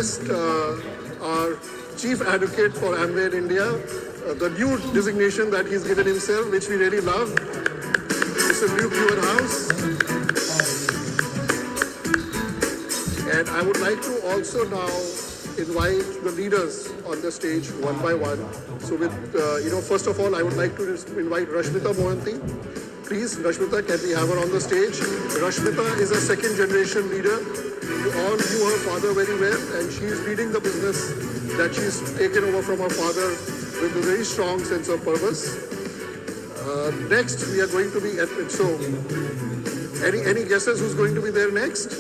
request our Chief Advocate for Amway in India, the new designation that he's given himself, which we really love, Mr. Luke House. And I would like to also now invite the leaders on the stage one by one. So with, first of all, I would like to invite Rashmita Mohanty. Please, Rashmita, can we have her on the stage? Rashmita is a second generation leader. You all knew her father very well, and she is leading the business that she's taken over from her father with a very strong sense of purpose. Next, we are going to be at, so any guesses who's going to be there next?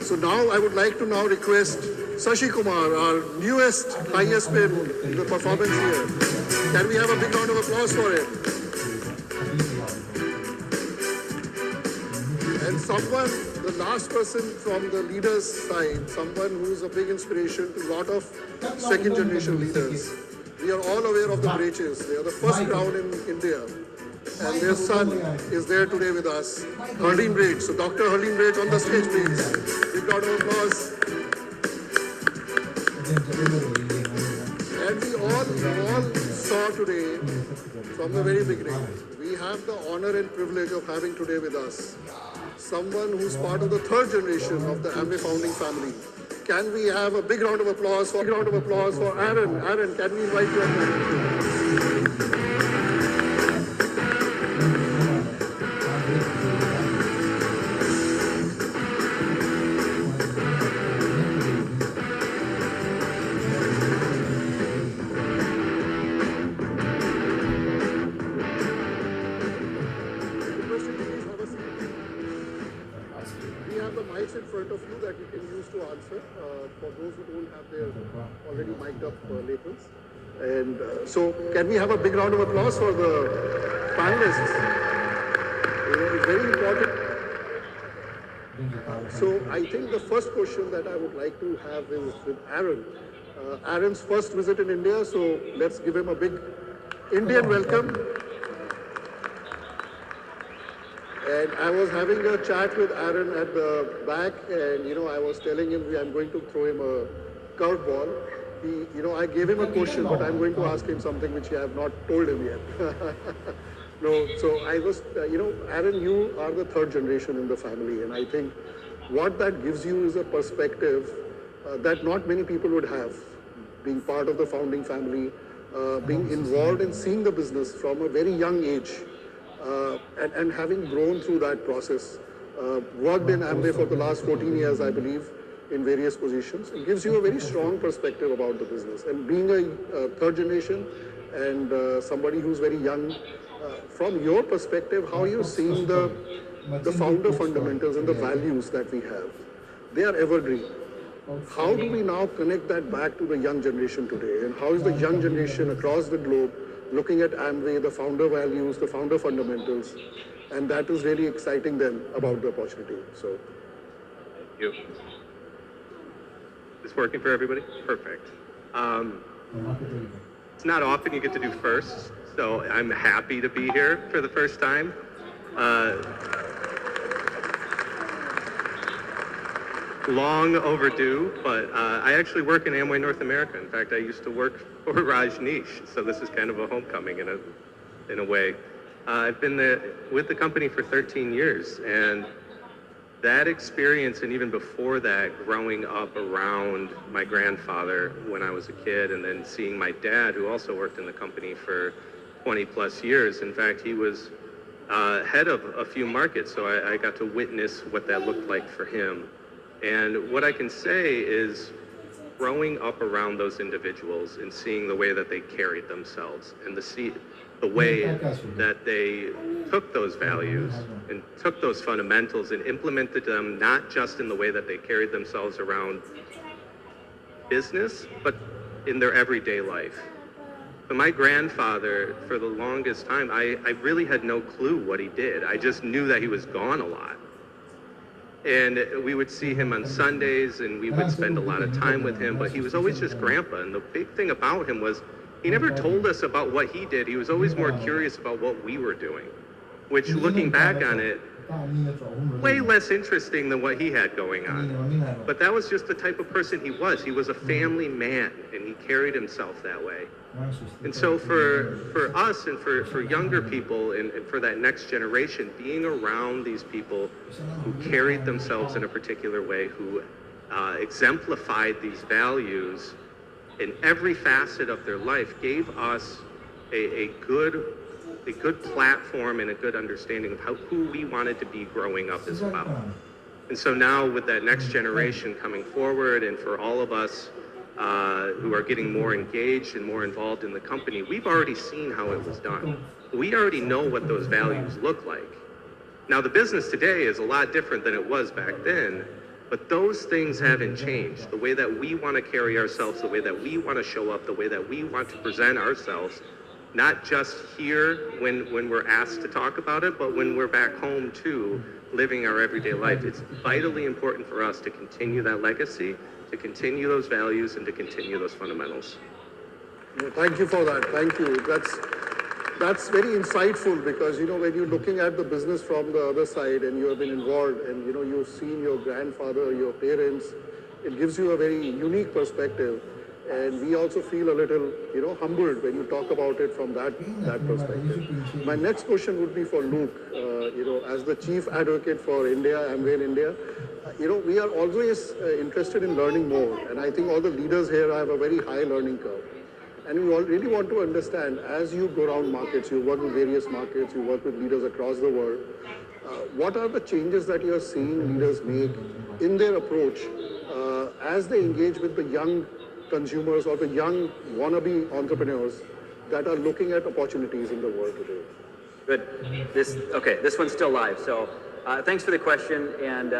So now I would like to now request Sashi Kumar, our newest, highest paid in the performance here. Can we have a big round of applause for him? And someone, the last person from the leaders' side, someone who's a big inspiration to a lot of second generation leaders. We are all aware of the Breaches. They are the first crown in India. And their son is there today with us, Harleen Brage. So Dr. Harleen Brage on the stage, please. Big round of applause. And we all saw today, from the very beginning, we have the honor and privilege of having today with us someone who's part of the third generation of the Amway founding family. Can we have a big round of applause for Aaron? Aaron, can we invite you up? In front of you that you can use to answer for those who don't have their already mic'd up labels. And so can we have a big round of applause for the panelists? It's very important. So I think the first question that I would like to have is with Aaron. Aaron's first visit in India, so let's give him a big Indian welcome. And I was having a chat with Aaron at the back, and I was telling him I'm going to throw him a curveball. I gave him a question, but I'm going to ask him something which I have not told him yet. No, so I was, Aaron, you are the third generation in the family, and I think what that gives you is a perspective that not many people would have, being part of the founding family, being involved in seeing the business from a very young age. And having grown through that process, worked in Amway for the last 14 years, I believe, in various positions, it gives you a very strong perspective about the business. And being a third generation and somebody who's very young, from your perspective, how you're seeing the founder fundamentals and the values that we have, they are evergreen. How do we now connect that back to the young generation today? And how is the young generation across the globe looking at Amway, the founder values, the founder fundamentals, and that is really exciting them about the opportunity. So, thank you. Is this working for everybody? Perfect. It's not often you get to do first, so I'm happy to be here for the first time. Long overdue, but I actually work in Amway North America. In fact, I used to work for Rajneesh, so this is kind of a homecoming in a way. I've been with the company for 13 years, and that experience, and even before that, growing up around my grandfather when I was a kid, and then seeing my dad, who also worked in the company for 20 plus years. In fact, he was head of a few markets, so I got to witness what that looked like for him. And what I can say is growing up around those individuals and seeing the way that they carried themselves and the way that they took those values and took those fundamentals and implemented them, not just in the way that they carried themselves around business, but in their everyday life. So my grandfather, for the longest time, I really had no clue what he did. I just knew that he was gone a lot. And we would see him on Sundays, and we would spend a lot of time with him, but he was always just grandpa. And the big thing about him was he never told us about what he did. He was always more curious about what we were doing, which, looking back on it, way less interesting than what he had going on. But that was just the type of person he was. He was a family man, and he carried himself that way. And so for us and for younger people and for that next generation, being around these people who carried themselves in a particular way, who exemplified these values in every facet of their life, gave us a good platform and a good understanding of who we wanted to be growing up as well. And so now with that next generation coming forward, and for all of us who are getting more engaged and more involved in the company, we've already seen how it was done. We already know what those values look like. Now the business today is a lot different than it was back then, but those things haven't changed. The way that we want to carry ourselves, the way that we want to show up, the way that we want to present ourselves, not just here when we're asked to talk about it, but when we're back home too, living our everyday life. It's vitally important for us to continue that legacy, to continue those values, and to continue those fundamentals. Thank you for that. Thank you. That's very insightful, because, when you're looking at the business from the other side and you have been involved and, you've seen your grandfather, your parents, it gives you a very unique perspective. And we also feel a little, humbled when you talk about it from that perspective. My next question would be for Luke. As the chief advocate for India, Amway in India, we are always interested in learning more. And I think all the leaders here have a very high learning curve. And we all really want to understand, as you go around markets, you work with various markets, you work with leaders across the world, what are the changes that you're seeing leaders make in their approach as they engage with the young consumers or the young wannabe entrepreneurs that are looking at opportunities in the world today? Good. This one's still live. So thanks for the question, and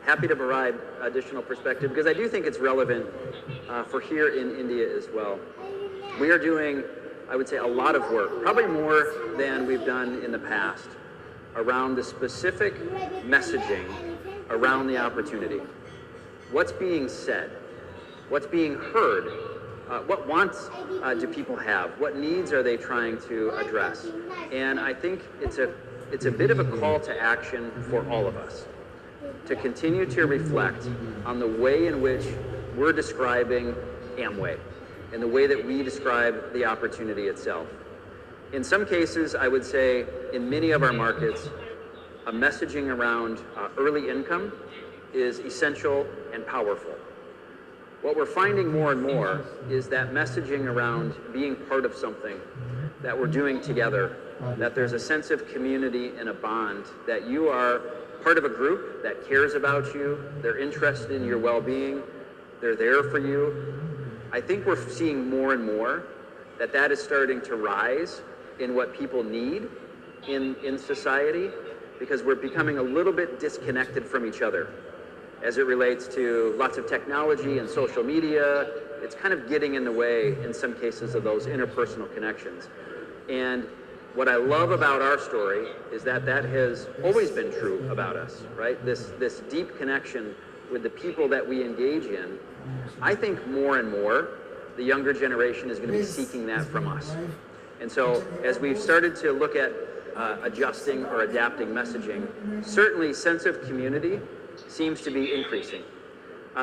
happy to provide additional perspective, because I do think it's relevant for here in India as well. We are doing, I would say, a lot of work, probably more than we've done in the past, around the specific messaging around the opportunity. What's being said? What's being heard? What wants do people have? What needs are they trying to address? And I think it's a bit of a call to action for all of us to continue to reflect on the way in which we're describing Amway and the way that we describe the opportunity itself. In some cases, I would say in many of our markets, a messaging around early income is essential and powerful. What we're finding more and more is that messaging around being part of something that we're doing together, that there's a sense of community and a bond, that you are part of a group that cares about you, they're interested in your well-being, they're there for you. I think we're seeing more and more that is starting to rise in what people need in society, because we're becoming a little bit disconnected from each other. As it relates to lots of technology and social media, it's kind of getting in the way in some cases of those interpersonal connections. And what I love about our story is that has always been true about us, right? This deep connection with the people that we engage in. I think more and more the younger generation is going to be seeking that from us. And so as we've started to look at adjusting or adapting messaging, certainly sense of community seems to be increasing.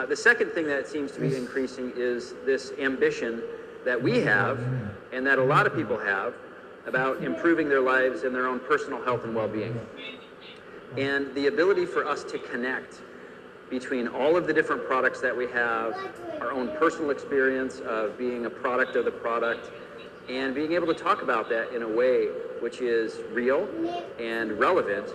The second thing that seems to be increasing is this ambition that we have and that a lot of people have about improving their lives and their own personal health and well-being. And the ability for us to connect between all of the different products that we have, our own personal experience of being a product of the product, and being able to talk about that in a way which is real and relevant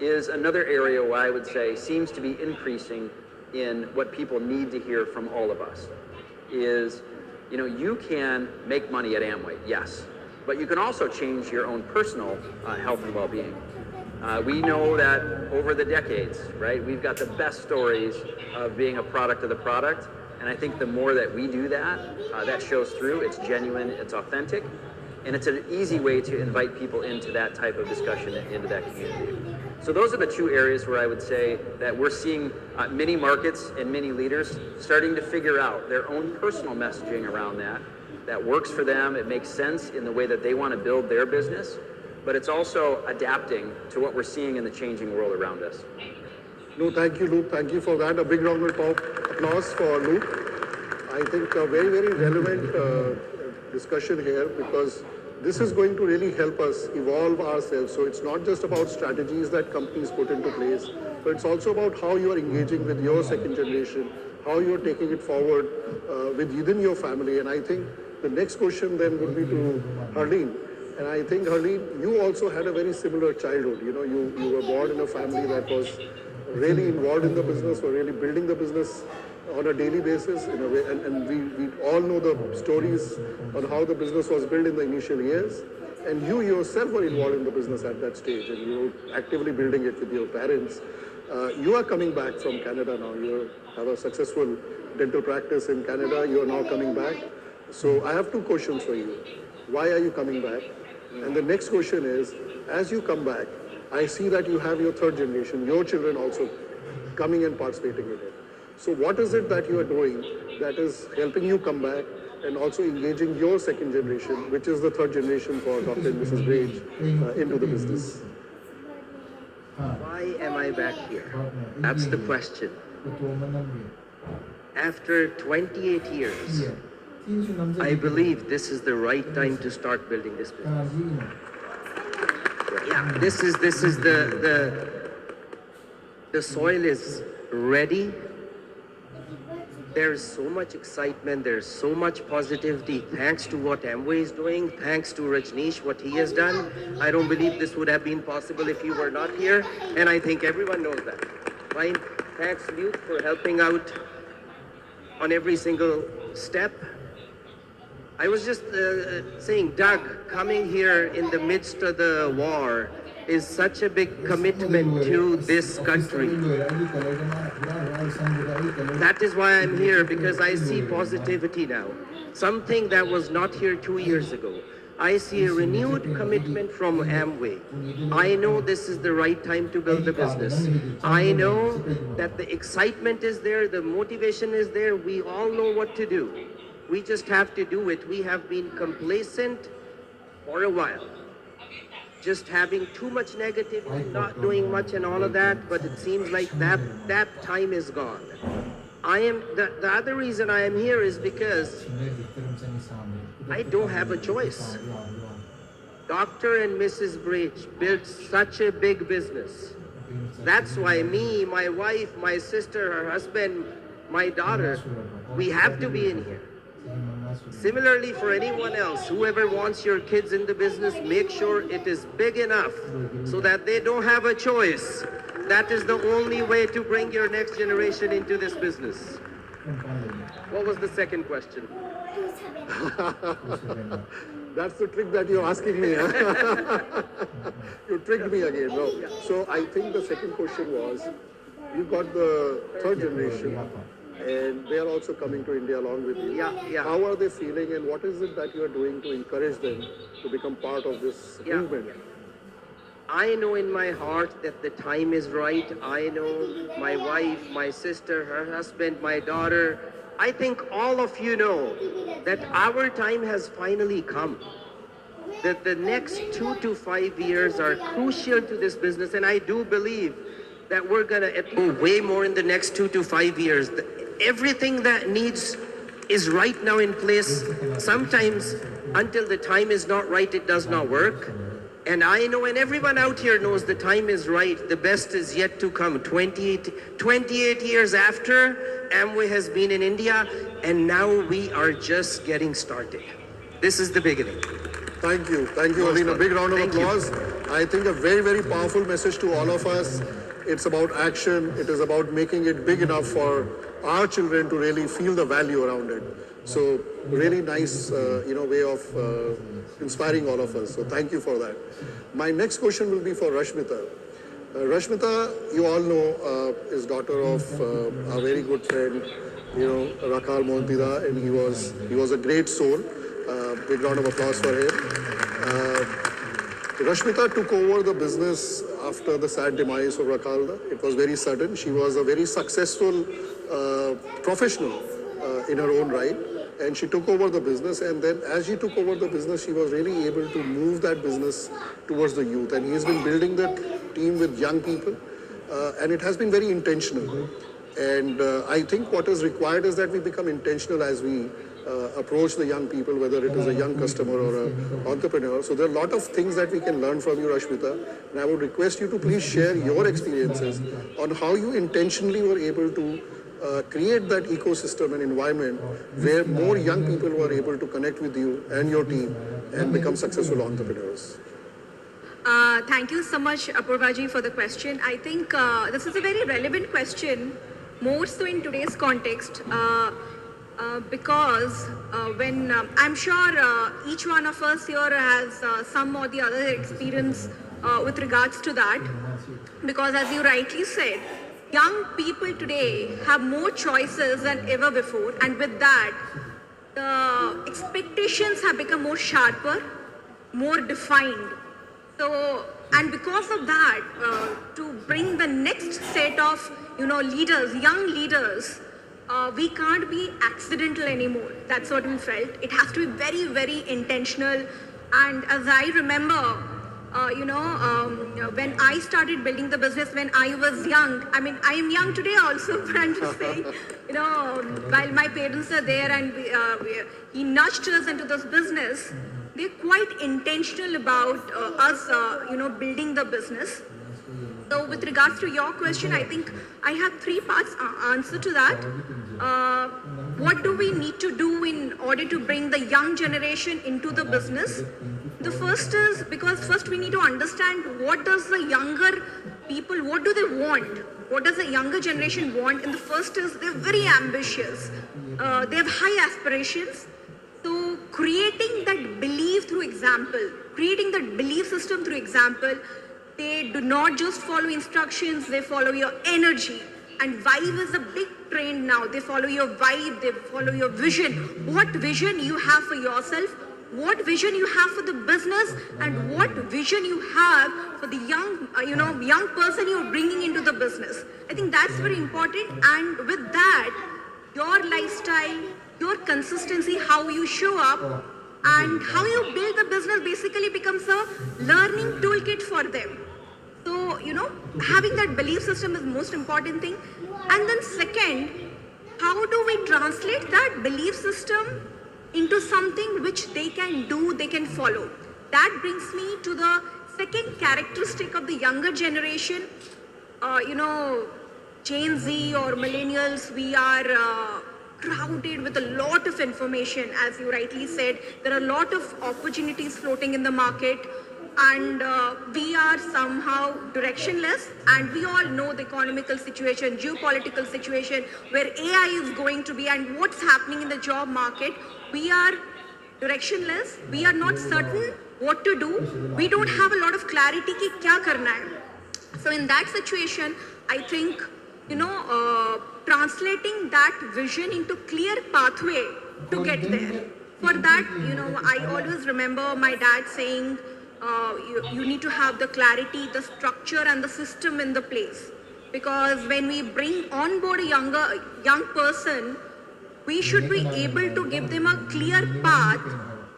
is another area where I would say seems to be increasing in what people need to hear from all of us. Is, you can make money at Amway, yes, but you can also change your own personal health and well-being. We know that over the decades, right, we've got the best stories of being a product of the product, and I think the more that we do that, that shows through. It's genuine, it's authentic, and it's an easy way to invite people into that type of discussion and into that community. So those are the two areas where I would say that we're seeing many markets and many leaders starting to figure out their own personal messaging around that works for them. It makes sense in the way that they want to build their business, but it's also adapting to what we're seeing in the changing world around us. No, thank you, Luke. Thank you for that. A big round of applause for Luke. I think a very, very relevant discussion here, because this is going to really help us evolve ourselves. So it's not just about strategies that companies put into place, but it's also about how you are engaging with your second generation, how you are taking it forward within your family. And I think the next question then would be to Harleen. And I think, Harleen, you also had a very similar childhood. You know, you were born in a family that was really involved in the business, were really building the business on a daily basis in a way. And we all know the stories on how the business was built in the initial years. And you yourself were involved in the business at that stage, and you were actively building it with your parents. You are coming back from Canada now. You have a successful dental practice in Canada. You are now coming back. So I have two questions for you. Why are you coming back? And the next question is, as you come back, I see that you have your third generation, your children also coming and participating in it. So what is it that you are doing that is helping you come back and also engaging your second generation, which is the third generation for Dr. and Mrs. Grange, into the business? Why am I back here? That's the question. After 28 years, I believe this is the right time to start building this business. Yeah, this is the soil is ready. There's so much excitement, there's so much positivity, thanks to what Amway is doing, thanks to Rajneesh, what he has done. I don't believe this would have been possible if you were not here, and I think everyone knows that. Fine. Thanks, Luke, for helping out on every single step. I was just saying, Doug, coming here in the midst of the war is such a big commitment to this country. That is why I'm here, because I see positivity now. Something that was not here 2 years ago. I see a renewed commitment from Amway. I know this is the right time to build the business. I know that the excitement is there, the motivation is there. We all know what to do. We just have to do it. We have been complacent for a while. Just having too much negativity, not doing much and all of that, but it seems like that time is gone. The other reason I am here is because I don't have a choice. Dr. and Mrs. Bridge built such a big business. That's why me, my wife, my sister, her husband, my daughter, we have to be in here. Similarly, for anyone else, whoever wants your kids in the business, make sure it is big enough so that they don't have a choice. That is the only way to bring your next generation into this business. What was the second question? That's the trick that you're asking me. Huh? You tricked me again. No. So I think the second question was, you got the third generation, and they are also coming to India along with you. Yeah. How are they feeling, and what is it that you are doing to encourage them to become part of this movement? I know in my heart that the time is right. I know my wife, my sister, her husband, my daughter. I think all of you know that our time has finally come. That the next 2 to 5 years are crucial to this business, and I do believe that we're gonna go way more in the next 2 to 5 years. Everything that needs is right now in place. Sometimes until the time is not right, it does not work. And I know, and everyone out here knows, the time is right. The best is yet to come. 28 years after Amway has been in India, and now we are just getting started. This is the beginning. Thank you, Harleen. A big round of applause. I think a very, very powerful message to all of us. It's about action. It is about making it big enough for our children to really feel the value around it. So really nice, way of inspiring all of us. So thank you for that. My next question will be for Rashmita. Rashmita, you all know, is daughter of a very good friend, Rakal Montida, and he was a great soul. Big round of applause for him. Rashmita took over the business after the sad demise of Rakalda. It was very sudden. She was a very successful professional in her own right. and she took over the business. And then as she took over the business, she was really able to move that business towards the youth. And he has been building that team with young people, and it has been very intentional. And I think what is required is that we become intentional as we approach the young people, whether it is a young customer or an entrepreneur. So there are a lot of things that we can learn from you, Rashmita. And I would request you to please share your experiences on how you intentionally were able to create that ecosystem and environment where more young people were able to connect with you and your team and become successful entrepreneurs. Thank you so much, Apurvaji, for the question. I think this is a very relevant question, more so in today's context, because when I'm sure each one of us here has some or the other experience with regards to that, because as you rightly said, young people today have more choices than ever before, and with that, the expectations have become more sharper, more defined. So, and because of that, to bring the next set of, leaders, young leaders, we can't be accidental anymore. That's what we felt. It has to be very, very intentional. And as I remember, when I started building the business when I was young, I mean, I am young today also, but I'm just saying, while my parents are there and he nudged us into this business, they're quite intentional about us, building the business. So with regards to your question, I think I have three parts answer to that. What do we need to do in order to bring the young generation into the business? The first is, because first we need to understand what does the younger people, what do they want? What does the younger generation want? And the first is they're very ambitious. They have high aspirations. So creating that belief through example, creating that belief system through example, they do not just follow instructions, they follow your energy. And vibe is a big trend now. They follow your vibe, they follow your vision. What vision you have for yourself, what vision you have for the business, and what vision you have for the young person you're bringing into the business. I think that's very important. And with that, your lifestyle, your consistency, how you show up, and how you build the business basically becomes a learning toolkit for them. So, having that belief system is the most important thing. And then second, how do we translate that belief system into something which they can do, they can follow? That brings me to the second characteristic of the younger generation. Gen Z or millennials, we are crowded with a lot of information. As you rightly said, there are a lot of opportunities floating in the market, and we are somehow directionless. And we all know the economical situation, geopolitical situation, where AI is going to be, and what's happening in the job market. We are directionless. We are not certain what to do. We don't have a lot of clarity ki kya karna hai. So in that situation, I think, translating that vision into clear pathway to get there. For that, I always remember my dad saying, you need to have the clarity, the structure and the system in the place. Because when we bring on board a young person, we should be able to give them a clear path,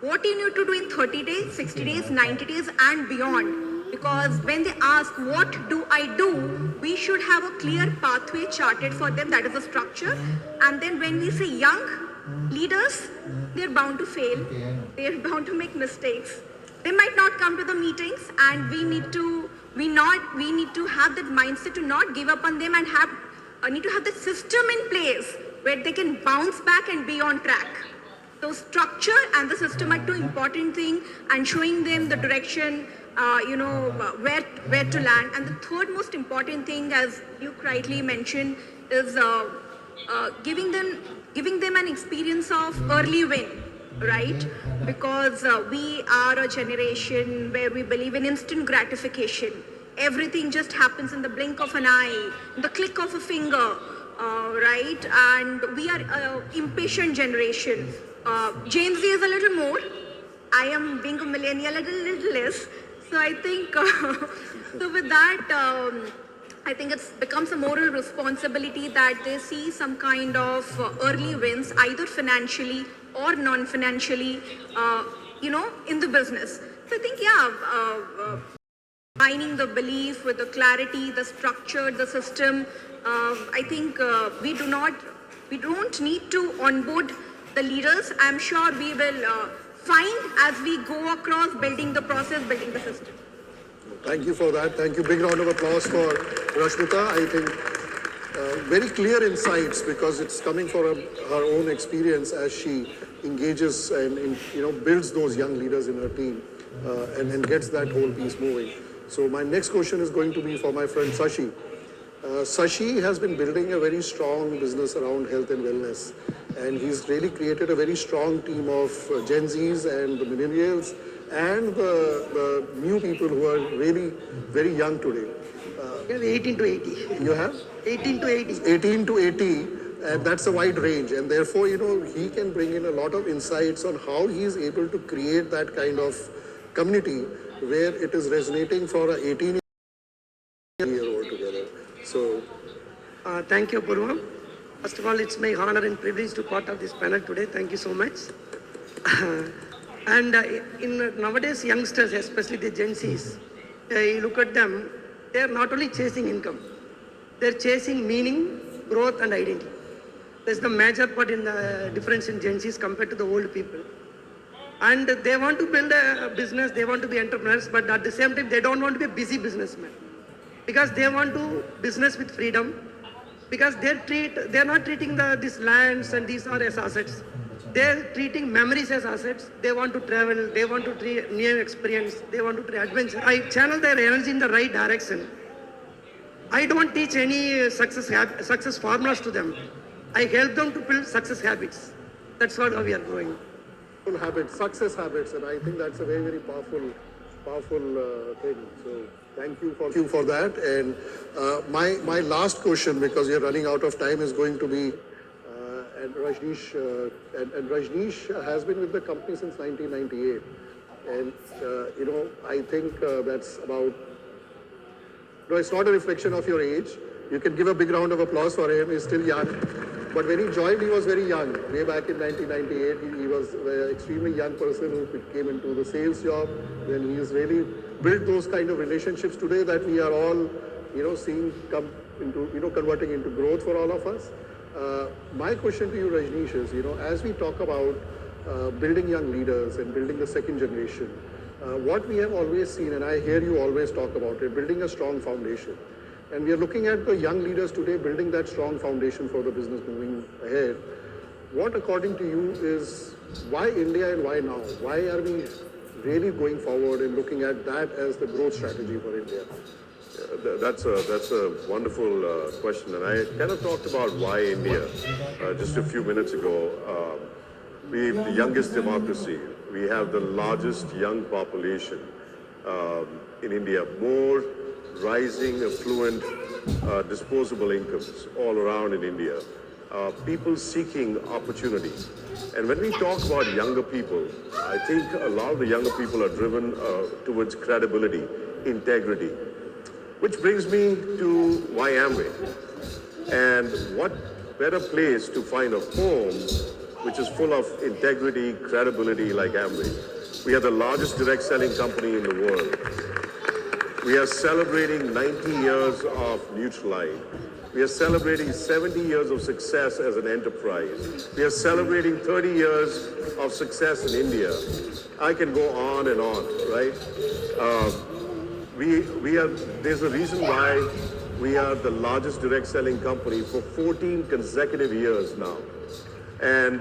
what you need to do in 30 days, 60 days, 90 days and beyond. Because when they ask, what do I do? We should have a clear pathway charted for them, that is the structure. And then when we say young leaders, they're bound to fail. They're bound to make mistakes. They might not come to the meetings, and we need to have that mindset to not give up on them, and need to have the system in place where they can bounce back and be on track. So structure and the system are two important things, and showing them the direction, where to land. And the third most important thing, as you rightly mentioned, is giving them an experience of early win, right? Because we are a generation where we believe in instant gratification. Everything just happens in the blink of an eye, the click of a finger, right? And we are an impatient generation. Gen Z is a little more. I am being a millennial a little less. So I think, so with that, I think it becomes a moral responsibility that they see some kind of early wins, either financially or non-financially, in the business. So I think, combining the belief with the clarity, the structure, the system. I think we don't need to onboard the leaders. I'm sure we will find as we go across building the process, building the system. Thank you for that. Thank you. Big round of applause for Rashmita. I think very clear insights because it's coming from her own experience as she engages and builds those young leaders in her team and gets that whole piece moving. So my next question is going to be for my friend Sashi. Sashi has been building a very strong business around health and wellness, and he's really created a very strong team of Gen Zs and the millennials and the new people who are really very young today. 18 to 80. You have 18 to 80. 18 to 80, and that's a wide range, and therefore he can bring in a lot of insights on how he is able to create that kind of community where it is resonating for an 18-year-old together. So Thank you, Purvam. First of all, it's my honor and privilege to be part of this panel today. Thank you so much. And in nowadays youngsters, especially the Gen Zs, you look at them, they are not only chasing income, they're chasing meaning, growth and identity. That's the major part in the difference in Gen Zs compared to the old people. And they want to build a business, they want to be entrepreneurs, but at the same time, they don't want to be a busy businessman. Because they want to business with freedom, because they're not treating these lands and these are as assets. They're treating memories as assets. They want to travel, they want to treat new experience, they want to treat adventure. I channel their energy in the right direction. I don't teach any success formulas to them. I help them to build success habits. That's what we are growing. habits, success habits, and I think that's a very, very powerful thing. So thank you for that. And my last question, because we are running out of time, is going to be and Rajneesh. And Rajneesh has been with the company since 1998, and I think that's about. No, it's not a reflection of your age. You can give a big round of applause for him. He's still young. But when he joined, he was very young. Way back in 1998, he was an extremely young person who came into the sales job. Then he has really built those kind of relationships today that we are all, seeing come into, converting into growth for all of us. My question to you, Rajneesh, is, as we talk about building young leaders and building the second generation, what we have always seen, and I hear you always talk about it, building a strong foundation. And we are looking at the young leaders today building that strong foundation for the business moving ahead. What, according to you, is why India and why now? Why are we really going forward and looking at that as the growth strategy for India? That's a wonderful question, and I kind of talked about why India just a few minutes ago. We're the youngest democracy. We have the largest young population in India. More rising, affluent, disposable incomes all around in India. People seeking opportunity. And when we talk about younger people, I think a lot of the younger people are driven towards credibility, integrity. Which brings me to why Amway. And what better place to find a home which is full of integrity, credibility like Amway. We are the largest direct selling company in the world. We are celebrating 90 years of Neutralite. We are celebrating 70 years of success as an enterprise. We are celebrating 30 years of success in India. I can go on and on, right? There's a reason why we are the largest direct selling company for 14 consecutive years now. And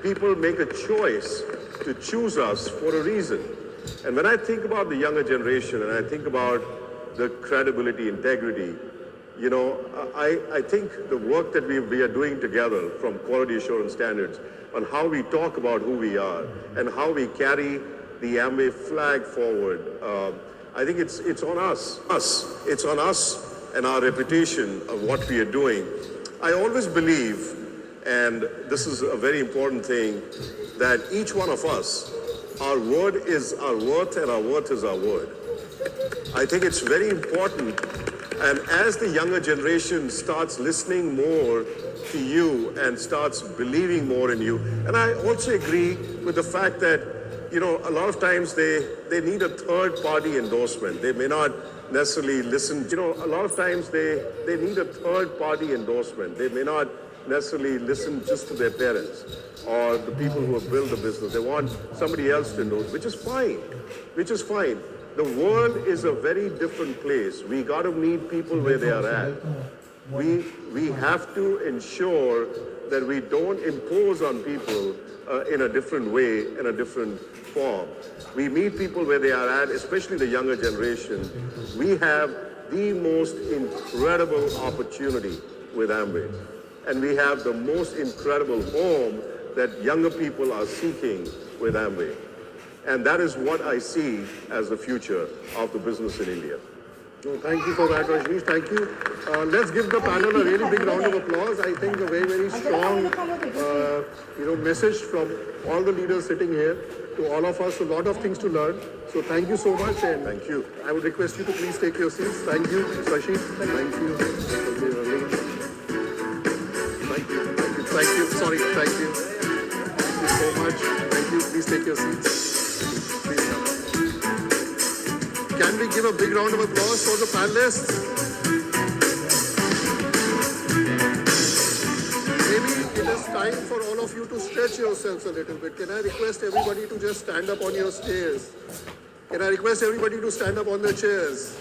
people make a choice to choose us for a reason. And when I think about the younger generation and I think about the credibility, integrity, I think the work that we are doing together from quality assurance standards on how we talk about who we are and how we carry the Amway flag forward, I think it's on us. It's on us and our reputation of what we are doing. I always believe, and this is a very important thing, that each one of us, our word is our worth and our worth is our word. I think it's very important And as the younger generation starts listening more to you and starts believing more in you, and I also agree with the fact that, you know, a lot of times they need a third party endorsement. They may not necessarily listen. You know, a lot of times they need a third party endorsement. They may not necessarily listen just to their parents or the people who have built the business. They want somebody else to endorse, which is fine, which is fine. The world is a very different place. We got to meet people where they are at. We have to ensure that we don't impose on people in a different way, in a different form. We meet people where they are at, especially the younger generation. We have the most incredible opportunity with Amway. And we have the most incredible home that younger people are seeking with Amway. And that is what I see as the future of the business in India. No, thank you for that, Rajneesh. Thank you. Let's give the panel a really big round of applause. I think a very, very strong, message from all the leaders sitting here to all of us. A lot of things to learn. So thank you so much. And thank you. I would request you to please take your seats. Thank you, Sashi. Thank you. Thank you. Thank you. Sorry. Thank you. Thank you so much. Thank you. Please take your seats. Can we give a big round of applause for the panelists? Maybe it is time for all of you to stretch yourselves a little bit. Can I request everybody to just stand up on your stairs? Can I request everybody to stand up on their chairs?